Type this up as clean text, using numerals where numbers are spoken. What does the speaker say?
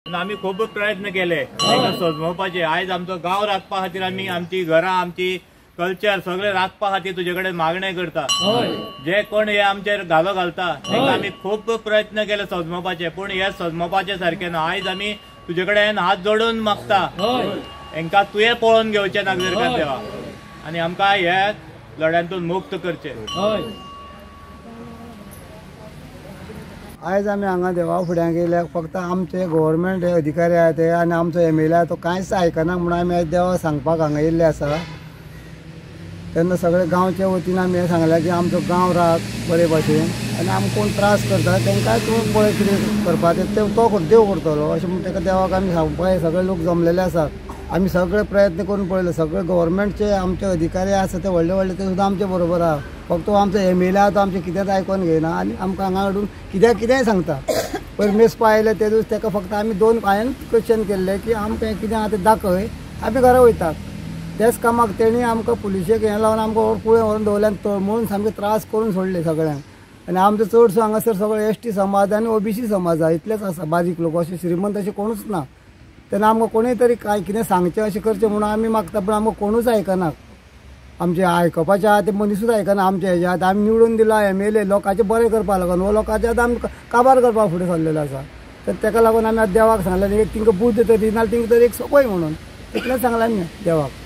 आम्ही खूप प्रयत्न केले सजमोवपाचे। आयज आमचो गांव राखपा खातीर आमी आमची घरां आमची कल्चर सगळे राखपा खातीर तुजे कडेन मागणे करता। जे कोण हे आमचेर घालो घालता तांकां आमी खूब प्रयत्न केले सजमोवपाचे, पूण हे सजमोवपाचे सारखे ना। आयज आमी तुजे कडेन हात जोडून मागता हांकां तुवें पळोवन घेवचें नागरिकांत देवा आनी आमकां हे लढ्यांतून मुक्त करचे। आयज आमी हांगा देवा फुड्यान गेल्याक फक्त आमचे गव्हर्मेंट अधिकारी आहा ते आनी आमचो MLA तो कांयच आयकना म्हणून आमी आयज देवा सांगपाक हांगा येयल्ले आसा। तेन्ना सगळे गांवच्या वतीन आमी हें सांगलें की आमचो गांव राख बरे भाशेन आनी आमकां कोण त्रास करता तांकां तूं पळय कितें करपा तें तो देव करतलो अशें म्हणून ताका देवाक आमी सांगपाक सगळे लोक जमलेले आसात। आमी सगळे प्रयत्न करून पळयले, सगळे गव्हर्मेंटचे आमचे अधिकारी आसा ते व्हडले व्हडले ते सुद्दां आमचे बरोबर आहा। फक्त आमचो MLA तो आमचे कितेंच आयकून घेयना आनी आमकां हांगा हाडून कितेंय सांगता। पयर मेस्पा आयले ते दीस ताका फक्त आमी हांवें क्वेश्चन केल्ले की आमकां कितें आहा तें दाखय, आमी घरा वयतात। तेच कामाक तेणी आमकां पुलिशेक हें लावन आमकां कुळें व्हरून दवरल्यान तळमळून सामकें त्रास करून सोडले सगळ्यांक। आनी आमचो चडसो हांगासर सगळे ST समाज आनी OBC समाज आहा, इतलेच आसा बारीक लोक, अशे श्रीमंत अशे कोणूच ना। तेन्ना आमकां कोणूय तरी काय कितें सांगचें अशें करचें म्हणून आमी मागता, पूण आमकां कोणूच आयकना। आमचे आयकपाचें आहा ते मनीसूच आयकना आमचे हेज्यात। आमी निवडून दिला MLA लोकांचें बरें करपा लागून, हो लोकांचे आतां आमी काबार करपाक फुडें सरलेलो आसा। तर ताका लागून आमी आतां देवाक सांगलें एक तिंका बुद्ध तरी दिना, तिंका तरी एक सोपय म्हणून इतलेंच सांगलां आमी देवाक।